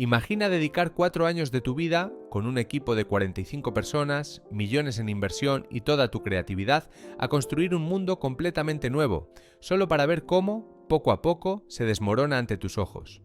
Imagina dedicar 4 años de tu vida, con un equipo de 45 personas, millones en inversión y toda tu creatividad, a construir un mundo completamente nuevo, solo para ver cómo, poco a poco, se desmorona ante tus ojos.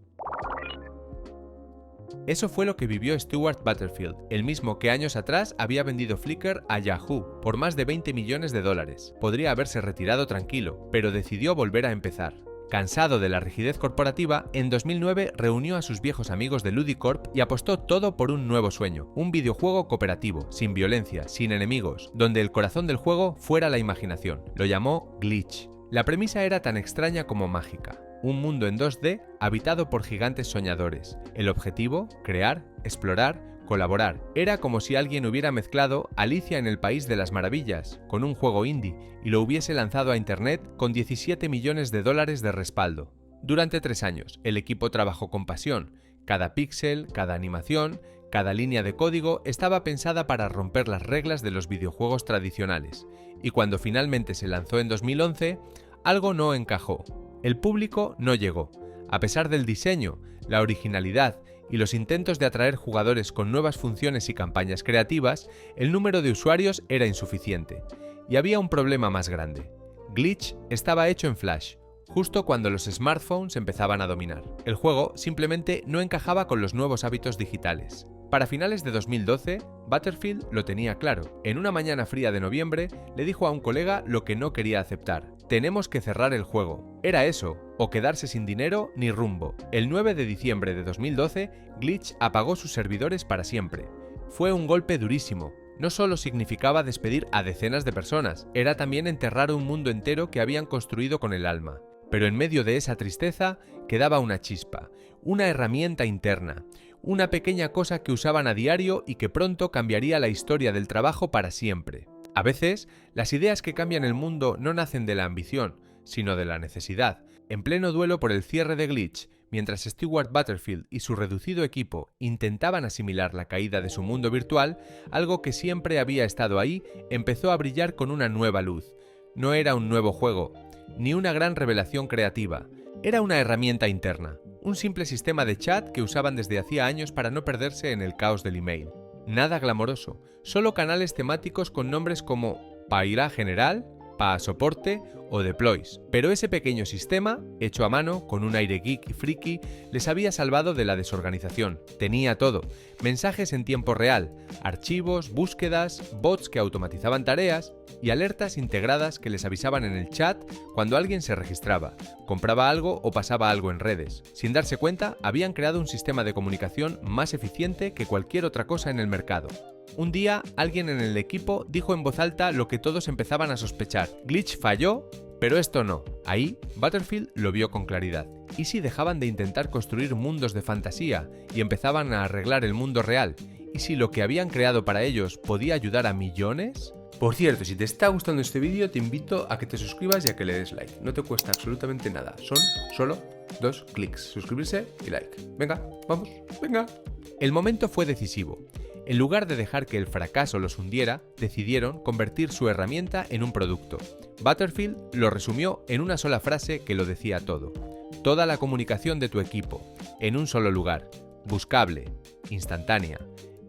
Eso fue lo que vivió Stewart Butterfield, el mismo que años atrás había vendido Flickr a Yahoo por más de 20 millones de dólares. Podría haberse retirado tranquilo, pero decidió volver a empezar. Cansado de la rigidez corporativa, en 2009 reunió a sus viejos amigos de Ludicorp y apostó todo por un nuevo sueño, un videojuego cooperativo, sin violencia, sin enemigos, donde el corazón del juego fuera la imaginación. Lo llamó Glitch. La premisa era tan extraña como mágica. Un mundo en 2D habitado por gigantes soñadores. El objetivo, crear, explorar, colaborar. Era como si alguien hubiera mezclado Alicia en el País de las Maravillas con un juego indie y lo hubiese lanzado a internet con 17 millones de dólares de respaldo. Durante 3 años, el equipo trabajó con pasión. Cada píxel, cada animación, cada línea de código estaba pensada para romper las reglas de los videojuegos tradicionales. Y cuando finalmente se lanzó en 2011, algo no encajó. El público no llegó. A pesar del diseño, la originalidad y los intentos de atraer jugadores con nuevas funciones y campañas creativas, el número de usuarios era insuficiente. Y había un problema más grande. Glitch estaba hecho en Flash, justo cuando los smartphones empezaban a dominar. El juego simplemente no encajaba con los nuevos hábitos digitales. Para finales de 2012, Butterfield lo tenía claro. En una mañana fría de noviembre, le dijo a un colega lo que no quería aceptar. Tenemos que cerrar el juego. Era eso, o quedarse sin dinero ni rumbo. El 9 de diciembre de 2012, Glitch apagó sus servidores para siempre. Fue un golpe durísimo. No solo significaba despedir a decenas de personas, era también enterrar un mundo entero que habían construido con el alma. Pero en medio de esa tristeza quedaba una chispa, una herramienta interna, una pequeña cosa que usaban a diario y que pronto cambiaría la historia del trabajo para siempre. A veces, las ideas que cambian el mundo no nacen de la ambición, sino de la necesidad. En pleno duelo por el cierre de Glitch, mientras Stewart Butterfield y su reducido equipo intentaban asimilar la caída de su mundo virtual, algo que siempre había estado ahí empezó a brillar con una nueva luz. No era un nuevo juego, ni una gran revelación creativa. Era una herramienta interna, un simple sistema de chat que usaban desde hacía años para no perderse en el caos del email. Nada glamoroso, solo canales temáticos con nombres como PA General, PA Soporte o Deploys. Pero ese pequeño sistema, hecho a mano, con un aire geek y friki, les había salvado de la desorganización. Tenía todo: mensajes en tiempo real, archivos, búsquedas, bots que automatizaban tareas y alertas integradas que les avisaban en el chat cuando alguien se registraba, compraba algo o pasaba algo en redes. Sin darse cuenta, habían creado un sistema de comunicación más eficiente que cualquier otra cosa en el mercado. Un día, alguien en el equipo dijo en voz alta lo que todos empezaban a sospechar: Glitch falló, pero esto no. Ahí, Butterfield lo vio con claridad. ¿Y si dejaban de intentar construir mundos de fantasía y empezaban a arreglar el mundo real? ¿Y si lo que habían creado para ellos podía ayudar a millones? Por cierto, si te está gustando este vídeo, te invito a que te suscribas y a que le des like. No te cuesta absolutamente nada, son solo 2 clics: suscribirse y like. Venga, vamos, venga. El momento fue decisivo. En lugar de dejar que el fracaso los hundiera, decidieron convertir su herramienta en un producto. Butterfield lo resumió en una sola frase que lo decía todo: toda la comunicación de tu equipo, en un solo lugar, buscable, instantánea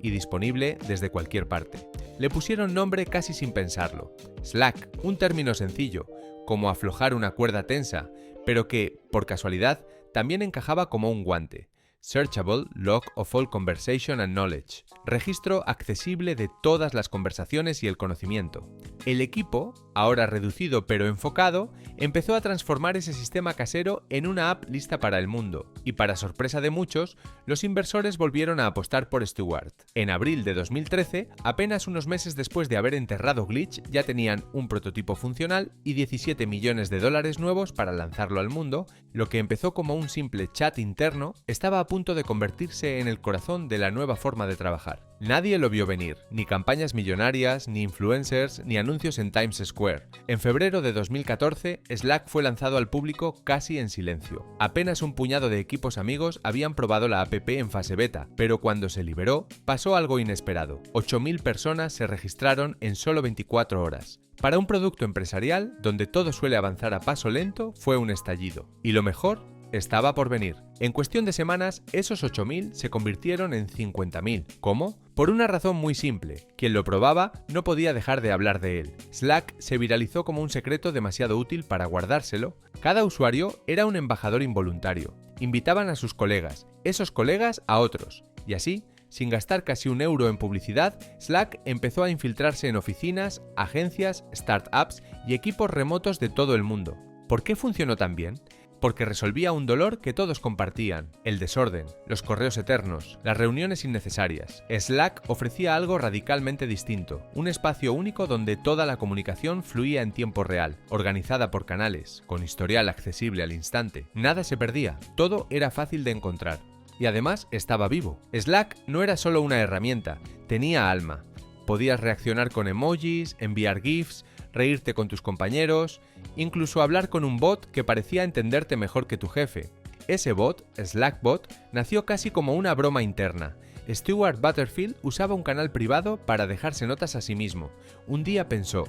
y disponible desde cualquier parte. Le pusieron nombre casi sin pensarlo: Slack, un término sencillo, como aflojar una cuerda tensa, pero que, por casualidad, también encajaba como un guante. Searchable Log of All Conversation and Knowledge, registro accesible de todas las conversaciones y el conocimiento. El equipo, ahora reducido pero enfocado, empezó a transformar ese sistema casero en una app lista para el mundo, y para sorpresa de muchos, los inversores volvieron a apostar por Stewart. En abril de 2013, apenas unos meses después de haber enterrado Glitch, ya tenían un prototipo funcional y 17 millones de dólares nuevos para lanzarlo al mundo. Lo que empezó como un simple chat interno estaba a punto de convertirse en el corazón de la nueva forma de trabajar. Nadie lo vio venir, ni campañas millonarias, ni influencers, ni anuncios en Times Square. En febrero de 2014, Slack fue lanzado al público casi en silencio. Apenas un puñado de equipos amigos habían probado la app en fase beta, pero cuando se liberó, pasó algo inesperado. 8.000 personas se registraron en solo 24 horas. Para un producto empresarial, donde todo suele avanzar a paso lento, fue un estallido. Y lo mejor estaba por venir. En cuestión de semanas, esos 8.000 se convirtieron en 50.000. ¿Cómo? Por una razón muy simple. Quien lo probaba no podía dejar de hablar de él. Slack se viralizó como un secreto demasiado útil para guardárselo. Cada usuario era un embajador involuntario. Invitaban a sus colegas, esos colegas a otros. Y así, sin gastar casi un euro en publicidad, Slack empezó a infiltrarse en oficinas, agencias, startups y equipos remotos de todo el mundo. ¿Por qué funcionó tan bien? Porque resolvía un dolor que todos compartían: el desorden, los correos eternos, las reuniones innecesarias. Slack ofrecía algo radicalmente distinto, un espacio único donde toda la comunicación fluía en tiempo real, organizada por canales, con historial accesible al instante. Nada se perdía, todo era fácil de encontrar. Y además estaba vivo. Slack no era solo una herramienta, tenía alma. Podías reaccionar con emojis, enviar GIFs, reírte con tus compañeros, incluso hablar con un bot que parecía entenderte mejor que tu jefe. Ese bot, Slackbot, nació casi como una broma interna. Stewart Butterfield usaba un canal privado para dejarse notas a sí mismo. Un día pensó,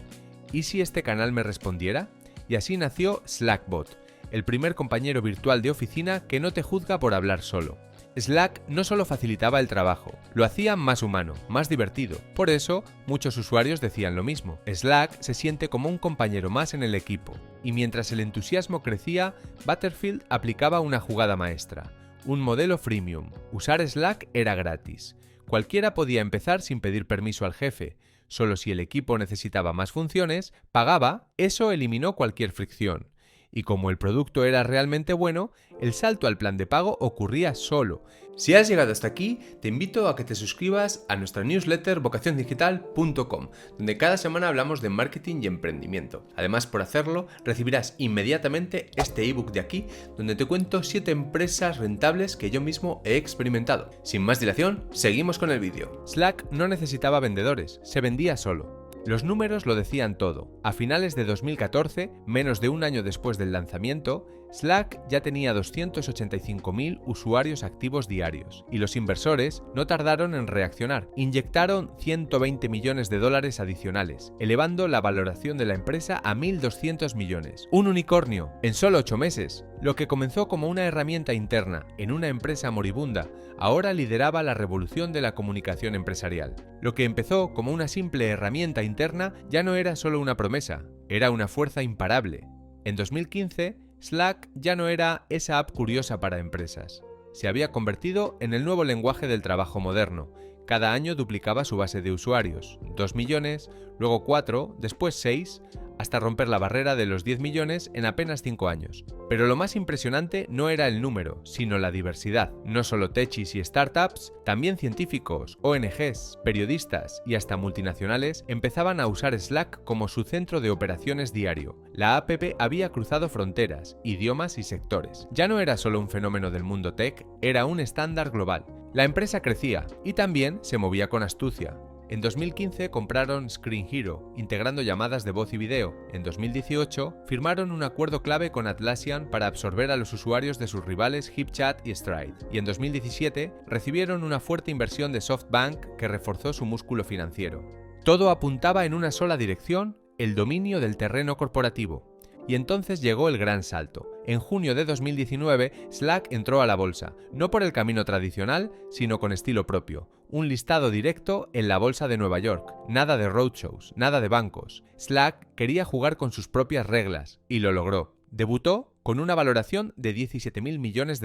¿y si este canal me respondiera? Y así nació Slackbot, el primer compañero virtual de oficina que no te juzga por hablar solo. Slack no solo facilitaba el trabajo, lo hacía más humano, más divertido. Por eso, muchos usuarios decían lo mismo. Slack se siente como un compañero más en el equipo. Y mientras el entusiasmo crecía, Butterfield aplicaba una jugada maestra. Un modelo freemium. Usar Slack era gratis. Cualquiera podía empezar sin pedir permiso al jefe. Solo si el equipo necesitaba más funciones, pagaba. Eso eliminó cualquier fricción. Y como el producto era realmente bueno, el salto al plan de pago ocurría solo. Si has llegado hasta aquí, te invito a que te suscribas a nuestra newsletter vocaciondigital.com, donde cada semana hablamos de marketing y emprendimiento. Además, por hacerlo, recibirás inmediatamente este ebook de aquí, donde te cuento 7 empresas rentables que yo mismo he experimentado. Sin más dilación, seguimos con el vídeo. Slack no necesitaba vendedores, se vendía solo. Los números lo decían todo. A finales de 2014, menos de un año después del lanzamiento, Slack ya tenía 285.000 usuarios activos diarios, y los inversores no tardaron en reaccionar. Inyectaron $120 millones adicionales, elevando la valoración de la empresa a 1.200 millones. Un unicornio, en solo 8 meses. Lo que comenzó como una herramienta interna en una empresa moribunda, ahora lideraba la revolución de la comunicación empresarial. Lo que empezó como una simple herramienta interna ya no era solo una promesa, era una fuerza imparable. En 2015, Slack ya no era esa app curiosa para empresas. Se había convertido en el nuevo lenguaje del trabajo moderno. Cada año duplicaba su base de usuarios, 2 millones, luego 4, después 6, hasta romper la barrera de los 10 millones en apenas 5 años. Pero lo más impresionante no era el número, sino la diversidad. No solo techis y startups, también científicos, ONGs, periodistas y hasta multinacionales empezaban a usar Slack como su centro de operaciones diario. La app había cruzado fronteras, idiomas y sectores. Ya no era solo un fenómeno del mundo tech, era un estándar global. La empresa crecía y también se movía con astucia. En 2015 compraron Screen Hero, integrando llamadas de voz y video. En 2018 firmaron un acuerdo clave con Atlassian para absorber a los usuarios de sus rivales HipChat y Stride. Y en 2017 recibieron una fuerte inversión de SoftBank que reforzó su músculo financiero. Todo apuntaba en una sola dirección: el dominio del terreno corporativo. Y entonces llegó el gran salto. En junio de 2019, Slack entró a la bolsa, no por el camino tradicional, sino con estilo propio. Un listado directo en la bolsa de Nueva York. Nada de roadshows, nada de bancos. Slack quería jugar con sus propias reglas, y lo logró. Debutó con una valoración de $17.000 millones.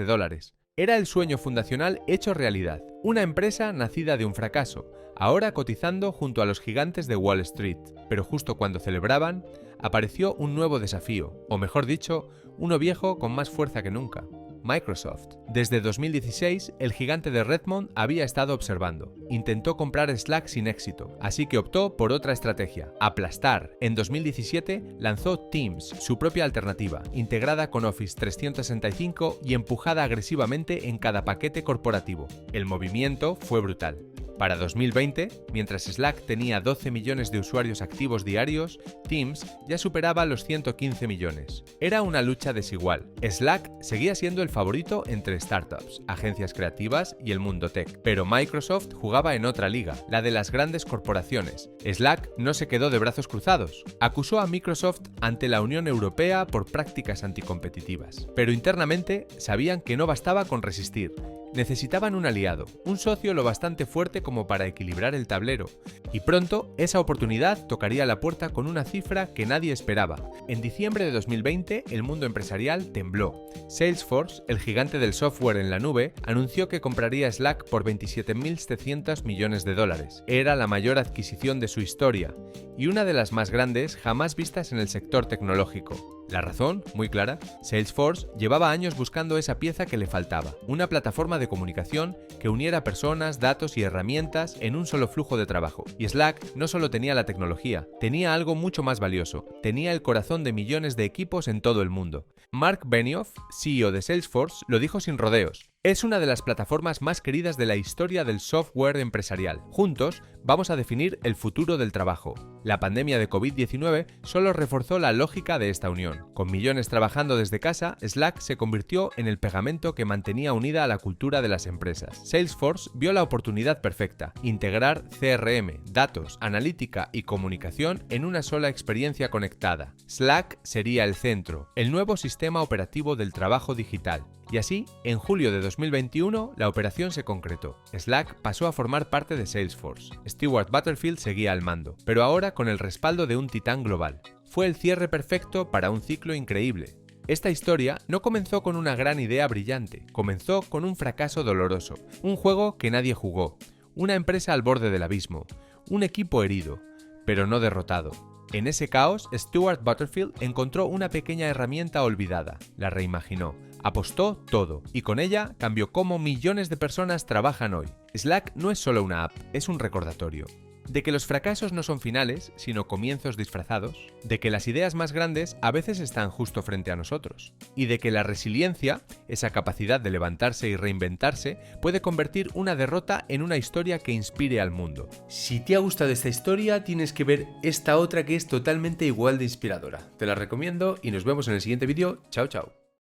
Era el sueño fundacional hecho realidad. Una empresa nacida de un fracaso, ahora cotizando junto a los gigantes de Wall Street. Pero justo cuando celebraban, apareció un nuevo desafío, o mejor dicho, uno viejo con más fuerza que nunca: Microsoft. Desde 2016, el gigante de Redmond había estado observando. Intentó comprar Slack sin éxito, así que optó por otra estrategia: aplastar. En 2017 lanzó Teams, su propia alternativa, integrada con Office 365 y empujada agresivamente en cada paquete corporativo. El movimiento fue brutal. Para 2020, mientras Slack tenía 12 millones de usuarios activos diarios, Teams ya superaba los 115 millones. Era una lucha desigual. Slack seguía siendo el favorito entre startups, agencias creativas y el mundo tech, pero Microsoft jugaba en otra liga, la de las grandes corporaciones. Slack no se quedó de brazos cruzados. Acusó a Microsoft ante la Unión Europea por prácticas anticompetitivas. Pero internamente sabían que no bastaba con resistir. Necesitaban un aliado, un socio lo bastante fuerte como para equilibrar el tablero, y pronto esa oportunidad tocaría la puerta con una cifra que nadie esperaba. En diciembre de 2020 el mundo empresarial tembló. Salesforce, el gigante del software en la nube, anunció que compraría Slack por 27.700 millones de dólares. Era la mayor adquisición de su historia, y una de las más grandes jamás vistas en el sector tecnológico. La razón, muy clara, Salesforce llevaba años buscando esa pieza que le faltaba, una plataforma de comunicación que uniera personas, datos y herramientas en un solo flujo de trabajo. Y Slack no solo tenía la tecnología, tenía algo mucho más valioso, tenía el corazón de millones de equipos en todo el mundo. Mark Benioff, CEO de Salesforce, lo dijo sin rodeos. Es una de las plataformas más queridas de la historia del software empresarial. Juntos, vamos a definir el futuro del trabajo. La pandemia de COVID-19 solo reforzó la lógica de esta unión. Con millones trabajando desde casa, Slack se convirtió en el pegamento que mantenía unida a la cultura de las empresas. Salesforce vio la oportunidad perfecta: integrar CRM, datos, analítica y comunicación en una sola experiencia conectada. Slack sería el centro, el nuevo sistema operativo del trabajo digital. Y así, en julio de 2021, la operación se concretó. Slack pasó a formar parte de Salesforce. Stewart Butterfield seguía al mando, pero ahora con el respaldo de un titán global. Fue el cierre perfecto para un ciclo increíble. Esta historia no comenzó con una gran idea brillante, comenzó con un fracaso doloroso, un juego que nadie jugó, una empresa al borde del abismo, un equipo herido, pero no derrotado. En ese caos, Stewart Butterfield encontró una pequeña herramienta olvidada, la reimaginó, apostó todo y con ella cambió cómo millones de personas trabajan hoy. Slack no es solo una app, es un recordatorio de que los fracasos no son finales, sino comienzos disfrazados, de que las ideas más grandes a veces están justo frente a nosotros, y de que la resiliencia, esa capacidad de levantarse y reinventarse, puede convertir una derrota en una historia que inspire al mundo. Si te ha gustado esta historia, tienes que ver esta otra que es totalmente igual de inspiradora. Te la recomiendo y nos vemos en el siguiente vídeo. Chao, chao.